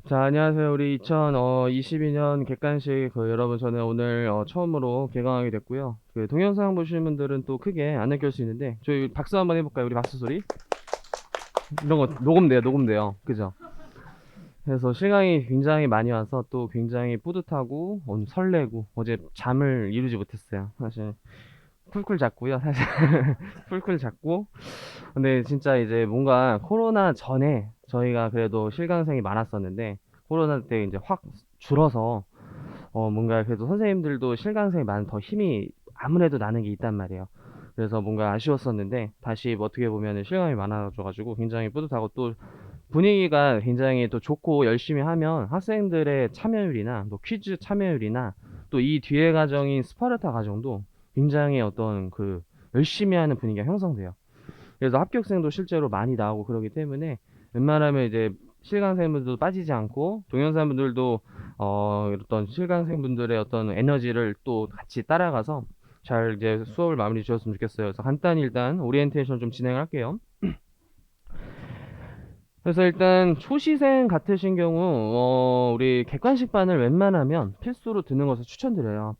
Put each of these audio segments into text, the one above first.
자, 안녕하세요. 우리 2022년 객관식 여러분 저는 오늘 처음으로 개강하게 됐고요. 그 동영상 보시는 분들은 또 크게 안 느낄 수 있는데 저희 박수 한번 해볼까요? 우리 박수 소리. 이런 거 녹음돼요, 녹음돼요. 그죠? 그래서 실강이 굉장히 많이 와서 또 굉장히 뿌듯하고 오늘 설레고 어제 잠을 이루지 못했어요. 사실 쿨쿨 잤고요. 사실 쿨쿨 잤고 근데 진짜 이제 뭔가 코로나 전에 저희가 그래도 실강생이 많았었는데 코로나 때 이제 확 줄어서 뭔가 그래도 선생님들도 실강생이 많은 더 힘이 아무래도 나는 게 있단 말이에요. 그래서 뭔가 아쉬웠었는데 다시 뭐 어떻게 보면은 실감이 많아져가지고 굉장히 뿌듯하고 또 분위기가 굉장히 또 좋고 열심히 하면 학생들의 참여율이나 또 퀴즈 참여율이나 또 이 뒤에 과정인 스파르타 과정도 굉장히 어떤 그 열심히 하는 분위기가 형성돼요. 그래서 합격생도 실제로 많이 나오고 그러기 때문에 웬만하면 이제 실강생분들도 빠지지 않고 동영상분들도 어떤 실강생분들의 어떤 에너지를 또 같이 따라가서 잘 이제 수업을 마무리 지었으면 좋겠어요. 그래서 간단히 일단 오리엔테이션 좀 진행할게요. 그래서 일단 초시생 같으신 경우 우리 객관식반을 웬만하면 필수로 듣는 것을 추천드려요.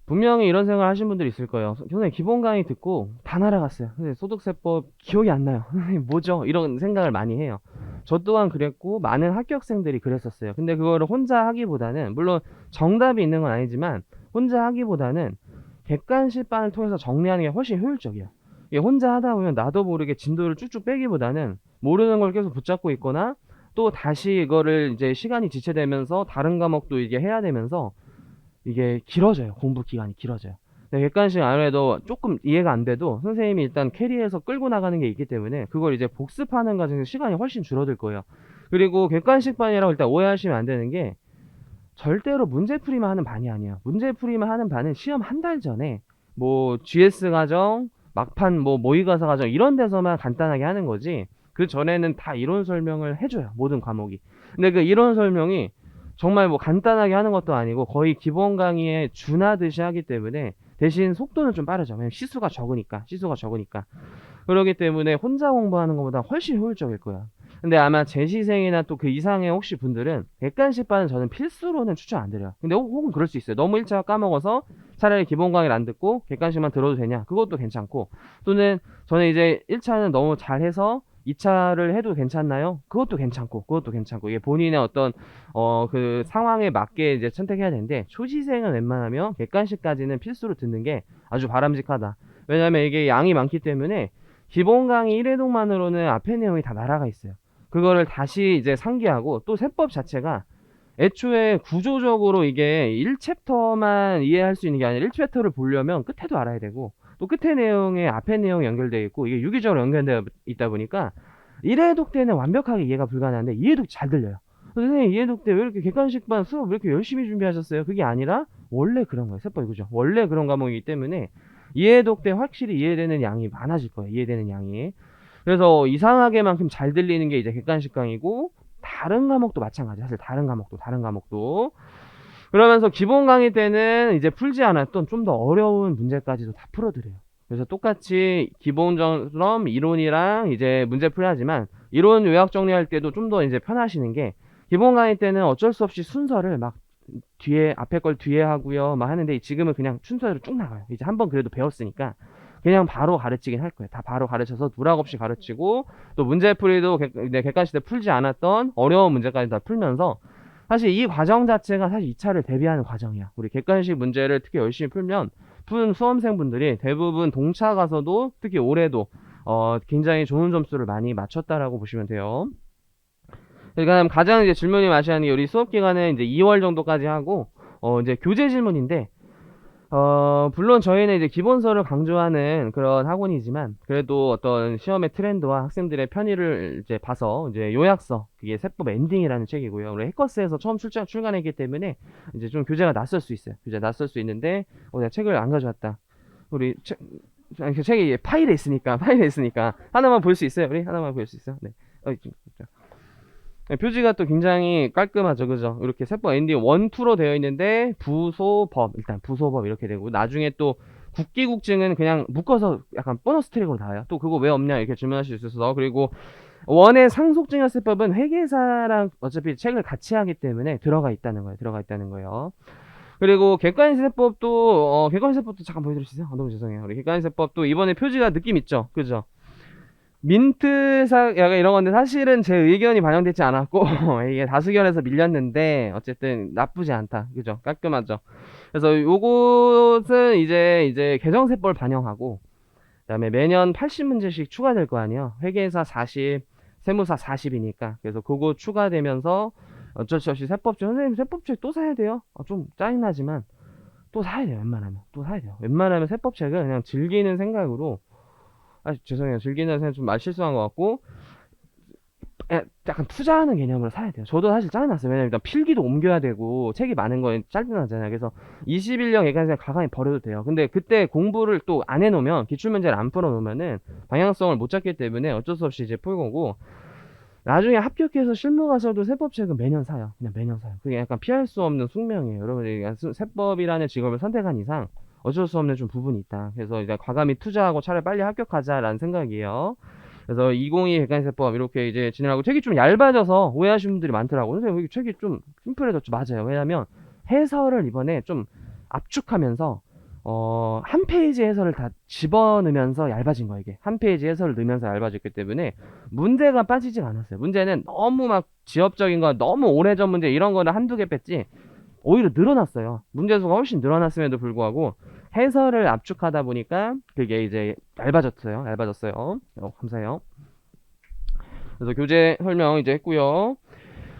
분명히 이런 생각 하신 분들 있을 거예요. 선생님 기본 강의 듣고 다 날아갔어요. 선생님 소득세법 기억이 안 나요. 선생님 뭐죠? 이런 생각을 많이 해요. 저 또한 그랬고 많은 합격생들이 그랬었어요. 근데 그거를 혼자 하기보다는 물론 정답이 있는 건 아니지만 혼자 하기보다는 객관식반을 통해서 정리하는 게 훨씬 효율적이에요. 이게 혼자 하다 보면 나도 모르게 진도를 쭉쭉 빼기보다는 모르는 걸 계속 붙잡고 있거나 또 다시 이거를 이제 시간이 지체되면서 다른 과목도 이게 해야 되면서 이게 길어져요. 공부 기간이 길어져요. 근데 객관식 아무래도 조금 이해가 안 돼도 선생님이 일단 캐리해서 끌고 나가는 게 있기 때문에 그걸 이제 복습하는 과정에서 시간이 훨씬 줄어들 거예요. 그리고 객관식반이라고 일단 오해하시면 안 되는 게 절대로 문제풀이만 하는 반이 아니에요. 문제풀이만 하는 반은 시험 한 달 전에 뭐 GS 과정, 막판 뭐 모의고사 과정 이런 데서만 간단하게 하는 거지. 그 전에는 다 이론 설명을 해줘요. 모든 과목이. 근데 그 이론 설명이 정말 뭐 간단하게 하는 것도 아니고 거의 기본 강의에 준하듯이 하기 때문에 대신 속도는 좀 빠르죠. 왜냐면 시수가 적으니까. 그러기 때문에 혼자 공부하는 것보다 훨씬 효율적일 거야. 근데 아마 제 시생이나 또 그 이상의 혹시 분들은 객관식반은 저는 필수로는 추천 안 드려요. 근데 혹은 그럴 수 있어요. 너무 1차 까먹어서 차라리 기본 강의를 안 듣고 객관식만 들어도 되냐? 그것도 괜찮고 또는 저는 이제 1차는 너무 잘해서 2차를 해도 괜찮나요? 그것도 괜찮고 이게 본인의 어떤 그 상황에 맞게 이제 선택해야 되는데 초시생은 웬만하면 객관식까지는 필수로 듣는 게 아주 바람직하다. 왜냐면 이게 양이 많기 때문에 기본 강의 1회독만으로는 앞에 내용이 다 날아가 있어요. 그거를 다시 이제 상기하고 또 세법 자체가 애초에 구조적으로 이게 1챕터만 이해할 수 있는 게 아니라 1챕터를 보려면 끝에도 알아야 되고 또 끝에 내용에 앞에 내용이 연결되어 있고 이게 유기적으로 연결되어 있다 보니까 1회독 때는 완벽하게 이해가 불가능한데 2회독 잘 들려요. 선생님 2회독 때 왜 이렇게 객관식반 수업 왜 이렇게 열심히 준비하셨어요? 그게 아니라 원래 그런 거예요. 세법이 그죠? 원래 그런 과목이기 때문에 이해독 때 확실히 이해되는 양이 많아질 거예요. 이해되는 양이. 그래서 이상하게만큼 잘 들리는 게 이제 객관식 강의고 다른 과목도 마찬가지. 사실 다른 과목도. 그러면서 기본 강의 때는 이제 풀지 않았던 좀 더 어려운 문제까지도 다 풀어드려요. 그래서 똑같이 기본처럼 이론이랑 이제 문제 풀이 하지만 이론 요약 정리할 때도 좀 더 이제 편하시는 게 기본 강의 때는 어쩔 수 없이 순서를 막 뒤에 앞에 걸 뒤에 하고요 막 하는데 지금은 그냥 순서대로 쭉 나가요. 이제 한번 그래도 배웠으니까 그냥 바로 가르치긴 할 거예요. 다 바로 가르쳐서 누락 없이 가르치고 또 문제풀이도 객관식 때 풀지 않았던 어려운 문제까지 다 풀면서 사실 이 과정 자체가 사실 2차를 대비하는 과정이야. 우리 객관식 문제를 특히 열심히 풀면 푼 수험생분들이 대부분 동차 가서도 특히 올해도 굉장히 좋은 점수를 많이 맞췄다라고 보시면 돼요. 그러니까 가장 이제 질문이 많이 하는 게 우리 수업 기간은 이제 2월 정도까지 하고 이제 교재 질문인데 물론 저희는 이제 기본서를 강조하는 그런 학원이지만 그래도 어떤 시험의 트렌드와 학생들의 편의를 이제 봐서 이제 요약서 그게 세법 엔딩이라는 책이고요. 우리 해커스에서 처음 출간했기 때문에 이제 좀 교재가 낯설 수 있어요. 교재 낯설 수 있는데 내가 책을 안 가져왔다. 우리 책 아니, 그 책이 파일에 있으니까 하나만 볼 수 있어요. 우리 하나만 볼 수 있어요. 네. 네, 표지가 또 굉장히 깔끔하죠, 그죠? 이렇게 세법 엔딩 1, 2로 되어 있는데 부소법 일단 부소법 이렇게 되고 나중에 또 국기국증은 그냥 묶어서 약간 보너스 트랙으로 나와요. 또 그거 왜 없냐 이렇게 질문하실 수 있어서 그리고 원의 상속증여세법은 회계사랑 어차피 책을 같이 하기 때문에 들어가 있다는 거예요. 들어가 있다는 거예요. 그리고 객관세법도 객관세법도 잠깐 보여드릴 수 있어요? 너무 죄송해요. 우리 객관세법도 이번에 표지가 느낌 있죠? 그죠? 민트사 약간 이런 건데 사실은 제 의견이 반영되지 않았고 이게 다수결에서 밀렸는데 어쨌든 나쁘지 않다. 그죠? 깔끔하죠? 그래서 요것은 이제 개정세법을 반영하고 그다음에 매년 80문제씩 추가될 거 아니에요. 회계사 40, 세무사 40이니까. 그래서 그거 추가되면서 어쩔 수 없이 세법책 선생님 세법책 또 사야 돼요. 좀 짜증나지만 또 사야 돼요. 웬만하면 또 사야 돼요. 웬만하면 세법책을 그냥 즐기는 생각으로 죄송해요. 즐기는 생각 좀 말 실수한 것 같고 약간 투자하는 개념으로 사야 돼요. 저도 사실 짜증났어요. 왜냐면 일단 필기도 옮겨야 되고 책이 많은 건 짜증나잖아요. 그래서 21령 예간생 가만히 버려도 돼요. 근데 그때 공부를 또 안 해놓으면 기출문제를 안 풀어놓으면은 방향성을 못 잡기 때문에 어쩔 수 없이 이제 풀 거고 나중에 합격해서 실무 가서도 세법책은 매년 사요. 그냥 매년 사요. 그게 약간 피할 수 없는 숙명이에요. 여러분들이 세법이라는 직업을 선택한 이상 어쩔 수 없는 좀 부분이 있다. 그래서 이제 과감히 투자하고 차라리 빨리 합격하자라는 생각이에요. 그래서 2022 객관세법 이렇게 이제 진행하고 책이 좀 얇아져서 오해하시는 분들이 많더라고요. 선생님, 책이 좀 심플해졌죠. 맞아요. 왜냐면 해설을 이번에 좀 압축하면서 한 페이지 해설을 다 집어넣으면서 얇아진 거예요. 이게 한 페이지 해설을 넣으면서 얇아졌기 때문에 문제가 빠지진 않았어요. 문제는 너무 막 지엽적인 거, 너무 오래전 문제 이런 거를 한두 개 뺐지 오히려 늘어났어요. 문제수가 훨씬 늘어났음에도 불구하고 해설을 압축하다 보니까 그게 이제 얇아졌어요. 감사해요. 그래서 교재 설명 이제 했고요.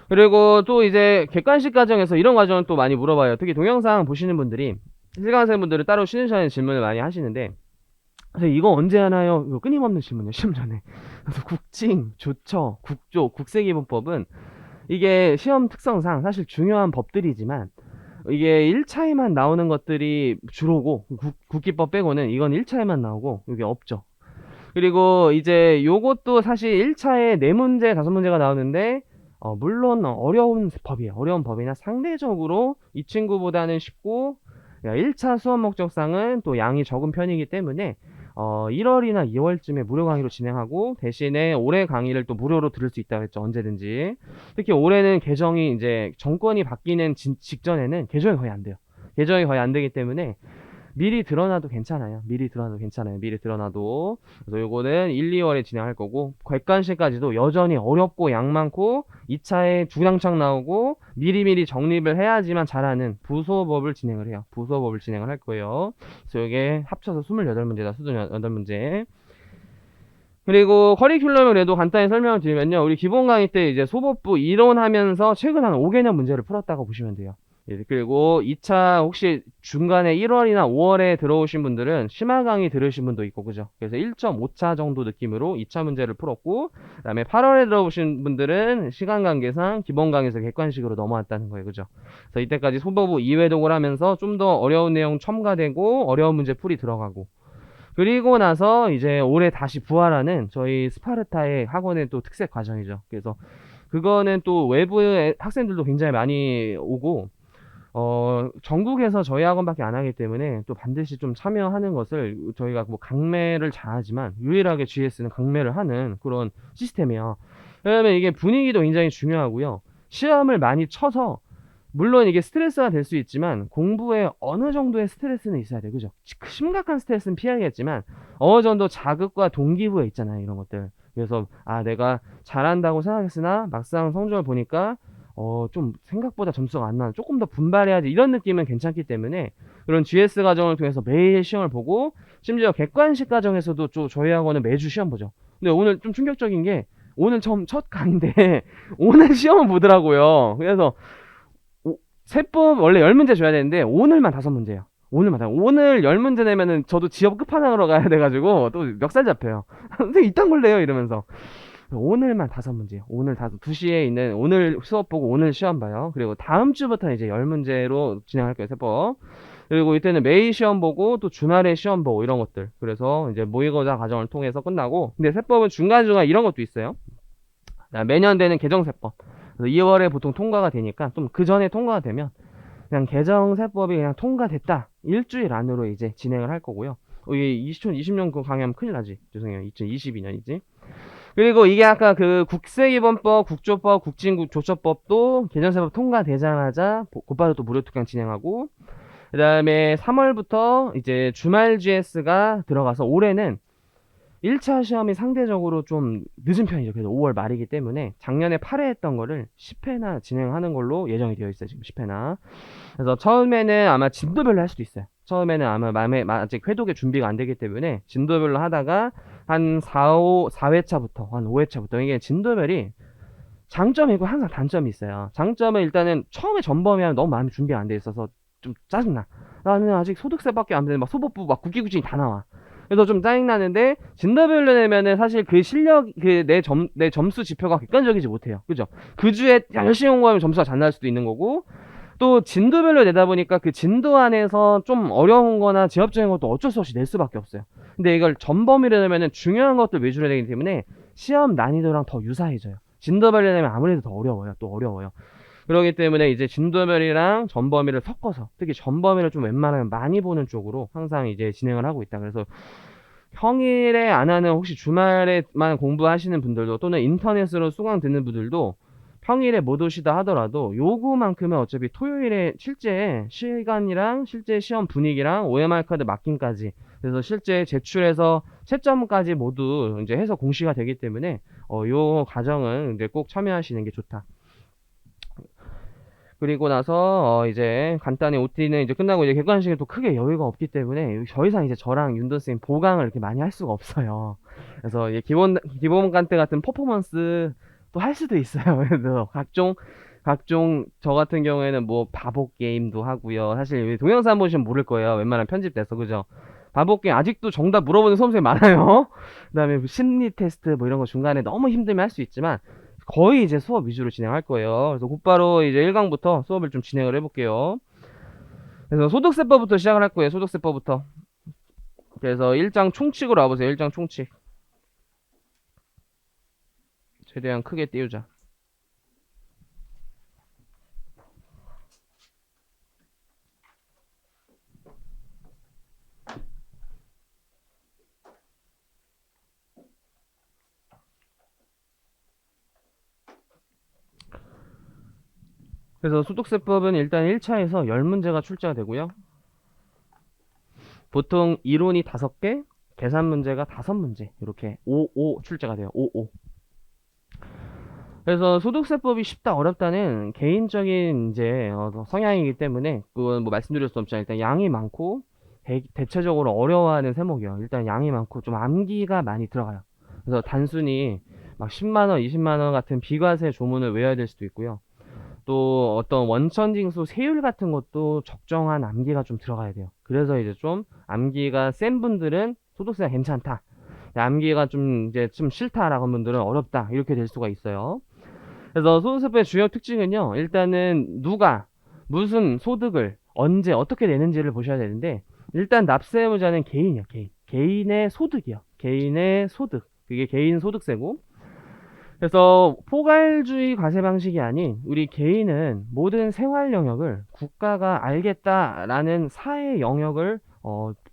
그리고 또 이제 객관식 과정에서 이런 과정을 또 많이 물어봐요. 특히 동영상 보시는 분들이 실강생분들은 따로 쉬는 시간에 질문을 많이 하시는데 이거 언제 하나요? 이거 끊임없는 질문이에요. 시험 전에. 그래서 국칭, 조처, 국조, 국세기본법은 이게 시험 특성상 사실 중요한 법들이지만 이게 1차에만 나오는 것들이 주로고 국기법 빼고는 이건 1차에만 나오고 이게 없죠. 그리고 이제 요것도 사실 1차에 4문제, 5문제가 나오는데 물론 어려운 법이에요. 어려운 법이나 상대적으로 이 친구보다는 쉽고 1차 수업 목적상은 또 양이 적은 편이기 때문에 1월이나 2월쯤에 무료 강의로 진행하고 대신에 올해 강의를 또 무료로 들을 수 있다고 했죠. 언제든지. 특히 올해는 개정이 이제 정권이 바뀌는 직전에는 개정이 거의 안 돼요. 개정이 거의 안 되기 때문에 미리 드러나도 괜찮아요. 미리 드러나도. 그래서 요거는 1, 2월에 진행할 거고, 객관식까지도 여전히 어렵고 양 많고, 2차에 주당창 나오고, 미리미리 정립을 해야지만 잘하는 부소법을 진행을 해요. 부소법을 진행을 할 거예요. 그래서 요게 합쳐서 28문제다. 수준 8문제. 그리고 커리큘럼을 그래도 간단히 설명을 드리면요. 우리 기본 강의 때 이제 소법부 이론하면서 최근 한 5개년 문제를 풀었다고 보시면 돼요. 그리고 2차 혹시 중간에 1월이나 5월에 들어오신 분들은 심화 강의 들으신 분도 있고 그죠? 그래서 1.5차 정도 느낌으로 2차 문제를 풀었고 그다음에 8월에 들어오신 분들은 시간 관계상 기본 강의에서 객관식으로 넘어왔다는 거예요. 그죠? 그래서 이때까지 소법부 2회독을 하면서 좀 더 어려운 내용 첨가되고 어려운 문제 풀이 들어가고 그리고 나서 이제 올해 다시 부활하는 저희 스파르타의 학원의 또 특색 과정이죠. 그래서 그거는 또 외부의 학생들도 굉장히 많이 오고 전국에서 저희 학원밖에 안 하기 때문에 또 반드시 좀 참여하는 것을 저희가 뭐 강매를 잘하지만 유일하게 GS는 강매를 하는 그런 시스템이에요. 왜냐면 이게 분위기도 굉장히 중요하고요. 시험을 많이 쳐서 물론 이게 스트레스가 될 수 있지만 공부에 어느 정도의 스트레스는 있어야 돼. 그죠? 심각한 스트레스는 피하겠지만 어느 정도 자극과 동기부여 있잖아요. 이런 것들. 그래서 내가 잘한다고 생각했으나 막상 성적을 보니까 좀 생각보다 점수가 안 나와. 조금 더 분발해야지. 이런 느낌은 괜찮기 때문에 그런 GS 과정을 통해서 매일 시험을 보고 심지어 객관식 과정에서도 저희 학원은 매주 시험 보죠. 근데 오늘 좀 충격적인 게 오늘 첫 강인데 오늘 시험을 보더라고요. 그래서 세법 원래 10문제 줘야 되는데 오늘만 5문제예요. 오늘 10문제 내면은 저도 지업 끝판왕으로 가야 돼가지고 또 멱살 잡혀요. 선생님 이딴 걸 내요 이러면서 오늘만 5문제예요. 오늘 2시에 있는 오늘 수업 보고 오늘 시험 봐요. 그리고 다음 주부터 이제 10문제로 진행할 거예요. 세법. 그리고 이때는 매일 시험 보고 또 주말에 시험 보고 이런 것들. 그래서 이제 모의고사 과정을 통해서 끝나고 근데 세법은 중간중간 이런 것도 있어요. 매년 되는 개정세법. 2월에 보통 통과가 되니까 좀 그 전에 통과가 되면 그냥 개정세법이 그냥 통과됐다. 일주일 안으로 이제 진행을 할 거고요. 이게 2020년 그 강의하면 큰일 나지. 죄송해요. 2022년이지. 그리고 이게 아까 그 국세기본법, 국조법, 국진조처법도 개정세법 통과되자마자 곧바로 또 무료 특강 진행하고, 그 다음에 3월부터 이제 주말 GS가 들어가서 올해는 1차 시험이 상대적으로 좀 늦은 편이죠. 그래서 5월 말이기 때문에 작년에 8회 했던 거를 10회나 진행하는 걸로 예정이 되어 있어요. 지금 10회나. 그래서 처음에는 아마 진도별로 할 수도 있어요. 처음에는 아마 아직 회독의 준비가 안 되기 때문에 진도별로 하다가 한 4회차부터, 한 5회차부터, 이게 진도별이 장점이 있고 항상 단점이 있어요. 장점은 일단은 처음에 전범이하면 너무 마음이 준비가 안 돼 있어서 좀 짜증나. 나는 아직 소득세밖에 안 되는데 막 소법부 막 국기구진이 다 나와. 그래서 좀 짜증나는데 진도별로 내면은 사실 그 실력 그 내 점수 지표가 객관적이지 못해요. 그죠? 그 주에 열심히 공부하면 점수가 잘 나올 수도 있는 거고, 또 진도별로 내다 보니까 그 진도 안에서 좀 어려운 거나 지엽적인 것도 어쩔 수 없이 낼 수밖에 없어요. 근데 이걸 전범위로 내면은 중요한 것들 위주로 내기 때문에 시험 난이도랑 더 유사해져요. 진도별로 내면 아무래도 더 어려워요. 또 어려워요. 그렇기 때문에 이제 진도별이랑 전범위를 섞어서, 특히 전범위를 좀 웬만하면 많이 보는 쪽으로 항상 이제 진행을 하고 있다. 그래서 평일에 안 하는, 혹시 주말에만 공부하시는 분들도, 또는 인터넷으로 수강 듣는 분들도 평일에 못 오시다 하더라도 요구만큼은 어차피 토요일에 실제 시간이랑 실제 시험 분위기랑 OMR 카드 맡김까지, 그래서 실제 제출해서 채점까지 모두 이제 해서 공시가 되기 때문에 요 과정은 이제 꼭 참여하시는 게 좋다. 그리고 나서 이제 간단히 OT는 이제 끝나고 이제 객관식에 또 크게 여유가 없기 때문에 더 이상 이제 저랑 윤도 쌤 보강을 이렇게 많이 할 수가 없어요. 그래서 이제 기본 간때 같은 퍼포먼스 또 할 수도 있어요. 그래서 각종 저 같은 경우에는 뭐 바보 게임도 하고요. 사실 동영상 보시면 모를 거예요. 웬만하면 편집돼서, 그죠? 바보 게임 아직도 정답 물어보는 수험생이 많아요. 그다음에 심리 테스트 뭐 이런 거 중간에 너무 힘들면 할 수 있지만 거의 이제 수업 위주로 진행할 거예요. 그래서 곧바로 이제 1강부터 수업을 좀 진행을 해볼게요. 그래서 소득세법부터 시작을 할 거예요. 소득세법부터. 그래서 1장 총칙으로 와보세요. 1장 총칙. 최대한 크게 띄우자. 그래서 소득세법은 일단 1차에서 10문제가 출제가 되고요. 보통 이론이 5개, 계산 문제가 5문제, 이렇게 5 출제가 돼요. 5. 그래서 소득세법이 쉽다 어렵다는 개인적인 이제 성향이기 때문에 그건 뭐 말씀드릴 수 없지만, 일단 양이 많고 대체적으로 어려워하는 세목이요. 일단 양이 많고 좀 암기가 많이 들어가요. 그래서 단순히 막 10만 원, 20만 원 같은 비과세 조문을 외워야 될 수도 있고요. 또 어떤 원천징수 세율 같은 것도 적정한 암기가 좀 들어가야 돼요. 그래서 이제 좀 암기가 센 분들은 소득세가 괜찮다, 암기가 좀 이제 좀 싫다라고 하는 분들은 어렵다, 이렇게 될 수가 있어요. 그래서 소득세법의 주요 특징은요, 일단은 누가 무슨 소득을 언제 어떻게 내는지를 보셔야 되는데, 일단 납세의무자는 개인이야. 개인의 소득이요. 개인의 소득, 그게 개인 소득세고, 그래서 포괄주의 과세 방식이 아닌 우리 개인은 모든 생활 영역을 국가가 알겠다라는 사회 영역을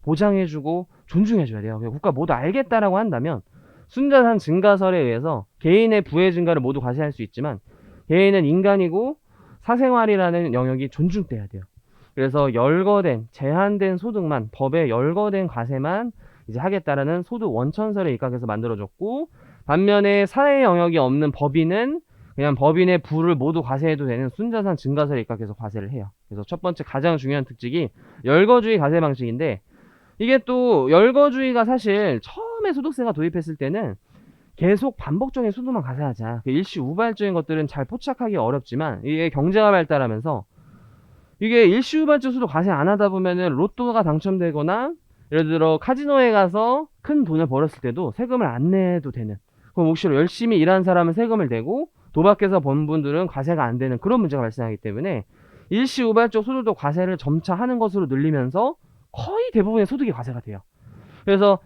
보장해주고 존중해줘야 돼요. 국가 모두 알겠다라고 한다면 순자산 증가설에 의해서 개인의 부의 증가를 모두 과세할 수 있지만, 개인은 인간이고 사생활이라는 영역이 존중돼야 돼요. 그래서 제한된 소득만, 법에 열거된 과세만 이제 하겠다라는 소득 원천설에 입각해서 만들어졌고, 반면에 사회 영역이 없는 법인은 그냥 법인의 부를 모두 과세해도 되는 순자산 증가설에 입각해서 과세를 해요. 그래서 첫 번째 가장 중요한 특징이 열거주의 과세 방식인데, 이게 또 열거주의가 사실 처음에 소득세가 도입했을 때는 계속 반복적인 소득만 과세하자, 일시 우발적인 것들은 잘 포착하기 어렵지만, 이게 경제가 발달하면서 이게 일시 우발적 소득 과세 안 하다 보면은 로또가 당첨되거나 예를 들어 카지노에 가서 큰 돈을 벌었을 때도 세금을 안 내도 되는, 그럼 몫시로 열심히 일한 사람은 세금을 내고 도박해서 번 분들은 과세가 안 되는 그런 문제가 발생하기 때문에 일시 우발적 소득도 과세를 점차 하는 것으로 늘리면서 거의 대부분의 소득이 과세가 돼요. 그래서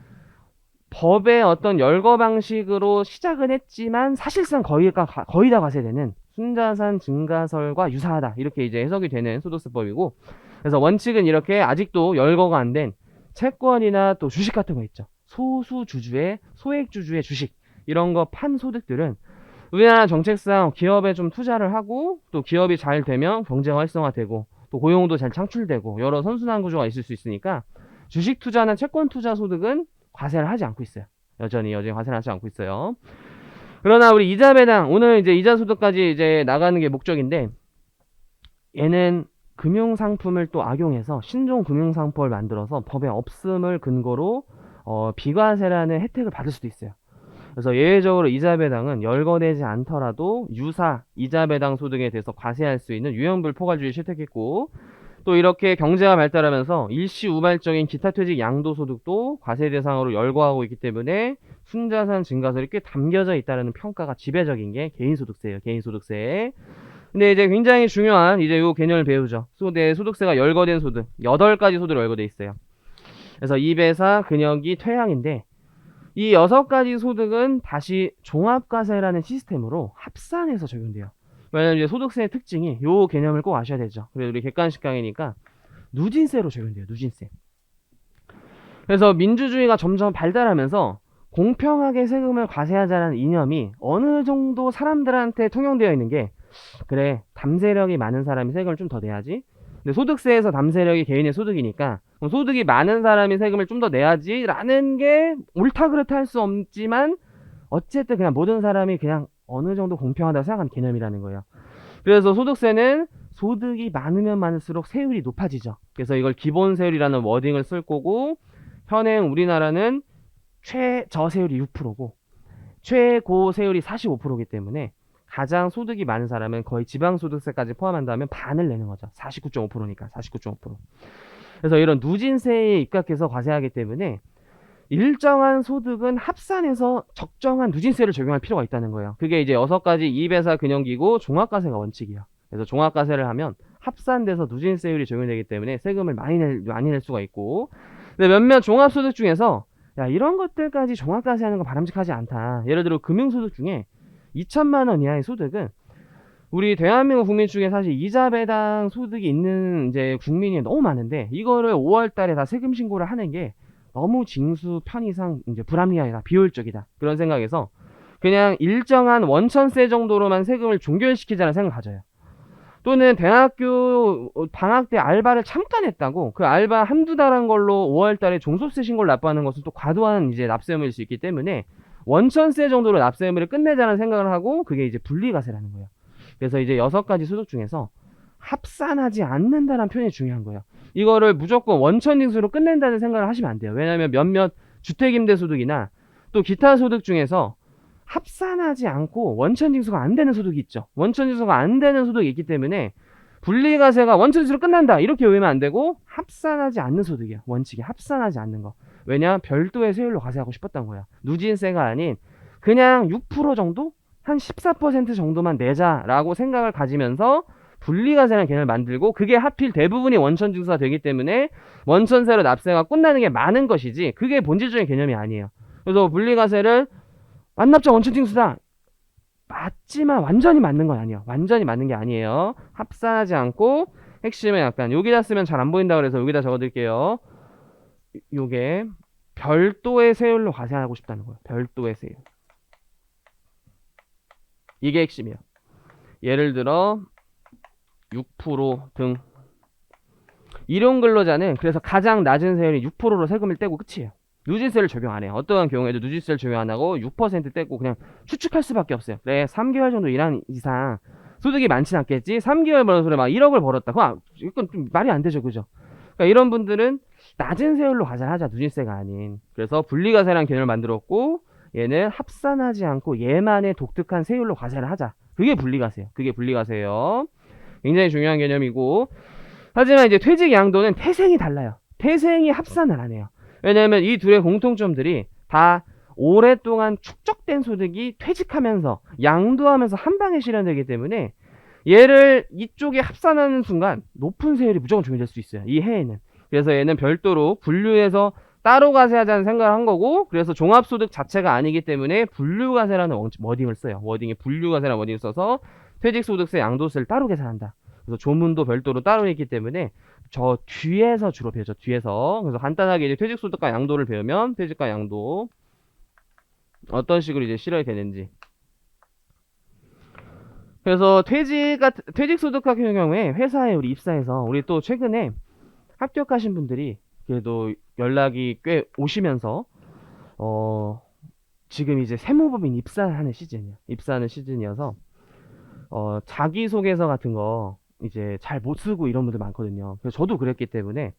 법의 어떤 열거 방식으로 시작은 했지만 사실상 거의 다 과세되는 순자산 증가설과 유사하다, 이렇게 이제 해석이 되는 소득세법이고, 그래서 원칙은 이렇게 아직도 열거가 안 된 채권이나 또 주식 같은 거 있죠. 소수주주의 소액주주의 주식, 이런 거 판 소득들은 우리나라 정책상 기업에 좀 투자를 하고 또 기업이 잘 되면 경제가 활성화되고 또 고용도 잘 창출되고 여러 선순환 구조가 있을 수 있으니까 주식 투자나 채권 투자 소득은 과세를 하지 않고 있어요. 여전히 과세를 하지 않고 있어요. 그러나 우리 이자 배당, 오늘 이제 이자 소득까지 이제 나가는 게 목적인데, 얘는 금융상품을 또 악용해서 신종 금융상품을 만들어서 법에 없음을 근거로 비과세라는 혜택을 받을 수도 있어요. 그래서 예외적으로 이자 배당은 열거되지 않더라도 유사 이자 배당 소득에 대해서 과세할 수 있는 유형별 포괄주의 실택했고, 또 이렇게 경제가 발달하면서 일시 우발적인 기타 퇴직 양도 소득도 과세 대상으로 열거하고 있기 때문에 순자산 증가설이 꽤 담겨져 있다는 평가가 지배적인 게 개인소득세예요. 개인소득세. 근데 이제 굉장히 중요한 이제 요 개념을 배우죠. 소득세가 열거된 소득 8가지 소득으로 열거돼 있어요. 그래서 이배사, 근역이, 퇴양인데 이 6가지 소득은 다시 종합과세라는 시스템으로 합산해서 적용돼요. 왜냐면 이제 소득세의 특징이 요 개념을 꼭 아셔야 되죠. 그래서 우리 객관식 강의니까 누진세로 적용돼요. 누진세. 그래서 민주주의가 점점 발달하면서 공평하게 세금을 과세하자는 이념이 어느 정도 사람들한테 통용되어 있는 게, 그래, 담세력이 많은 사람이 세금을 좀 더 내야지. 근데 소득세에서 담세력이 개인의 소득이니까 그럼 소득이 많은 사람이 세금을 좀 더 내야지 라는 게 옳다 그렇다 할 수 없지만 어쨌든 그냥 모든 사람이 그냥 어느 정도 공평하다고 생각하는 개념이라는 거예요. 그래서 소득세는 소득이 많으면 많을수록 세율이 높아지죠. 그래서 이걸 기본세율이라는 워딩을 쓸 거고, 현행 우리나라는 최저세율이 6%고 최고세율이 45%이기 때문에 가장 소득이 많은 사람은 거의 지방소득세까지 포함한다면 반을 내는 거죠. 49.5%니까 49.5%. 그래서 이런 누진세에 입각해서 과세하기 때문에 일정한 소득은 합산해서 적정한 누진세를 적용할 필요가 있다는 거예요. 그게 이제 6가지 이배사 근역이고 종합과세가 원칙이에요. 그래서 종합과세를 하면 합산돼서 누진세율이 적용되기 때문에 세금을 많이 낼 수가 있고, 근데 몇몇 종합소득 중에서 야, 이런 것들까지 종합과세하는 건 바람직하지 않다. 예를 들어 금융소득 중에 2천만 원 이하의 소득은 우리 대한민국 국민 중에 사실 이자 배당 소득이 있는 이제 국민이 너무 많은데 이거를 5월 달에 다 세금 신고를 하는 게 너무 징수 편의상 이제 불합리하다, 비효율적이다. 그런 생각에서 그냥 일정한 원천세 정도로만 세금을 종결시키자는 생각을 가져요. 또는 대학교 방학 때 알바를 잠깐 했다고 그 알바 한두 달 한 걸로 5월 달에 종소세 신고를 납부하는 것은 또 과도한 이제 납세의무일 수 있기 때문에 원천세 정도로 납세 의무를 끝내자는 생각을 하고, 그게 이제 분리과세라는 거예요. 그래서 이제 6가지 소득 중에서 합산하지 않는다는 표현이 중요한 거예요. 이거를 무조건 원천징수로 끝낸다는 생각을 하시면 안 돼요. 왜냐하면 몇몇 주택임대소득이나 또 기타 소득 중에서 합산하지 않고 원천징수가 안 되는 소득이 있죠. 원천징수가 안 되는 소득이 있기 때문에 분리과세가 원천징수로 끝난다 이렇게 외우면 안 되고, 합산하지 않는 소득이야. 원칙이 합산하지 않는 거. 왜냐? 별도의 세율로 과세하고 싶었던 거야. 누진세가 아닌 그냥 6% 정도? 한 14% 정도만 내자라고 생각을 가지면서 분리과세라는 개념을 만들고, 그게 하필 대부분이 원천징수가 되기 때문에 원천세로 납세가 끝나는 게 많은 것이지 그게 본질적인 개념이 아니에요. 그래서 분리과세를 완납자 원천징수다 맞지만 완전히 맞는 건 아니에요. 완전히 맞는 게 아니에요. 합산하지 않고, 핵심은 약간 여기다 쓰면 잘 안 보인다 그래서 여기다 적어둘게요. 요게 별도의 세율로 과세하고 싶다는 거예요. 별도의 세율. 이게 핵심이에요. 예를 들어 6% 등. 일용근로자는 그래서 가장 낮은 세율이 6%로 세금을 떼고 끝이에요. 누진세를 적용 안 해요. 어떠한 경우에도 누진세를 적용 안 하고 6% 떼고 그냥 추측할 수밖에 없어요. 그래, 3개월 정도 일한 이상 소득이 많진 않겠지. 3개월 벌어서 막 1억을 벌었다. 이건 좀 말이 안 되죠, 그죠? 그러니까 이런 분들은 낮은 세율로 과세를 하자, 누진세가 아닌. 그래서 분리과세라는 개념을 만들었고, 얘는 합산하지 않고 얘만의 독특한 세율로 과세를 하자. 그게 분리과세예요. 그게 분리과세예요. 굉장히 중요한 개념이고, 하지만 이제 퇴직 양도는 태생이 달라요. 태생이 합산을 안 해요. 왜냐하면 이 둘의 공통점들이 다 오랫동안 축적된 소득이 퇴직하면서 양도하면서 한 방에 실현되기 때문에 얘를 이쪽에 합산하는 순간 높은 세율이 무조건 적용될 수 있어요. 이 해에는. 그래서 얘는 별도로 분류해서 따로 과세하자는 생각을 한 거고, 그래서 종합소득 자체가 아니기 때문에 분류과세라는 워딩을 써요. 워딩에 분류과세라는 워딩을 써서 퇴직소득세, 양도세를 따로 계산한다. 그래서 조문도 별도로 따로 있기 때문에 저 뒤에서 주로 배우죠. 뒤에서. 그래서 간단하게 이제 퇴직소득과 양도를 배우면 퇴직과 양도 어떤 식으로 이제 실현이 되는지. 그래서 퇴직 소득 같은 경우에 회사에 우리 입사해서 우리 또 최근에 합격하신 분들이 그래도 연락이 꽤 오시면서 어 지금 이제 세무법인 입사하는 시즌이어서 자기소개서 같은 거 이제 잘 못 쓰고 이런 분들 많거든요. 그래서 저도 그랬기 때문에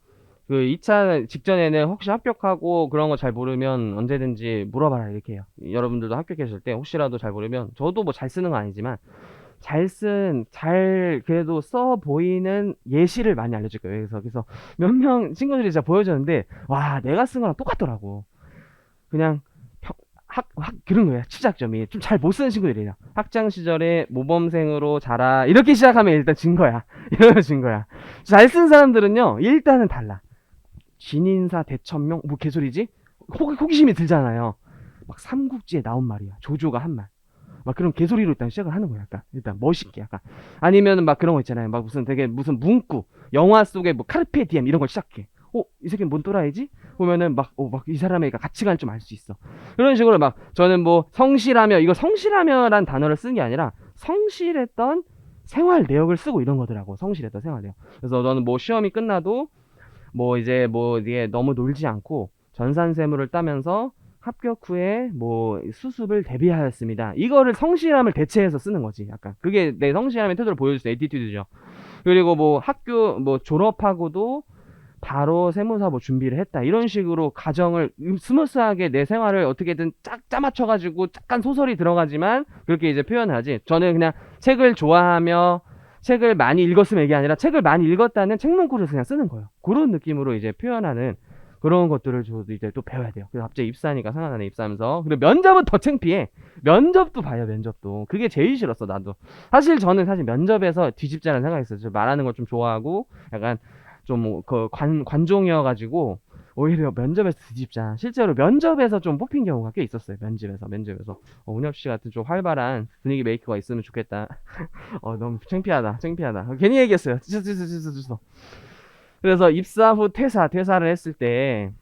그 2차 직전에는 혹시 합격하고 그런 거 잘 모르면 언제든지 물어봐라 이렇게 해요. 여러분들도 합격하실 때 혹시라도 잘 모르면 저도 뭐 잘 쓰는 건 아니지만 잘 그래도 써 보이는 예시를 많이 알려줄 거예요. 그래서 몇 명 친구들이 진짜 보여줬는데 와 내가 쓴 거랑 똑같더라고. 그냥 그런 거예요. 취약점이 좀 잘 못 쓰는 친구들이에요. 학창 시절에 모범생으로 자라 이렇게 시작하면 일단 진 거야. 이러면 진 거야. 잘 쓴 사람들은요 일단은 달라. 진인사 대천명 뭐 개소리지? 호기심이 들잖아요. 막 삼국지에 나온 말이야. 조조가 한 말. 막 그런 개소리로 일단 시작을 하는 거야. 약간 일단 멋있게 약간 아니면은 막 그런 거 있잖아요. 막 무슨 되게 무슨 문구 영화 속에 뭐 카르페 디엠 이런 걸 시작해. 이 새끼는 뭔 또라이지? 보면은 막 이 사람의 가치관을 좀 알 수 있어. 그런 식으로 막 저는 뭐 성실하며 이거 성실하며란 단어를 쓰는 게 아니라 성실했던 생활 내역을 쓰고 이런 거더라고. 성실했던 생활 내역. 그래서 너는 뭐 시험이 끝나도 뭐 이제 뭐 이게 너무 놀지 않고 전산세무를 따면서 합격 후에 뭐 수습을 대비하였습니다. 이거를 성실함을 대체해서 쓰는 거지. 약간 그게 내 성실함의 태도를 보여줄 수 있는 에티튜드죠. 그리고 뭐 학교 뭐 졸업하고도 바로 세무사 뭐 준비를 했다. 이런 식으로 가정을 스무스하게 내 생활을 어떻게든 짝 짜맞춰가지고 약간 소설이 들어가지만 그렇게 이제 표현하지. 저는 그냥 책을 좋아하며 책을 많이 읽었으면 이게 아니라 책을 많이 읽었다는 책 문구를 그냥 쓰는 거예요. 그런 느낌으로 이제 표현하는 그런 것들을 저도 이제 또 배워야 돼요. 그래서 갑자기 입사하니까 생각나네, 입사하면서. 그리고 면접은 더 창피해. 면접도 봐요, 면접도. 그게 제일 싫었어, 나도. 사실 저는 사실 면접에서 뒤집자는 생각이 있어요. 저 말하는 걸 좀 좋아하고, 약간 좀 그 관종이어가지고, 오히려 면접에서 뒤집자. 실제로 면접에서 좀 뽑힌 경우가 꽤 있었어요, 면접에서. 운엽 씨 같은 좀 활발한 분위기 메이커가 있으면 좋겠다. 너무 창피하다. 괜히 얘기했어요. 그래서 입사 후 퇴사를 했을 때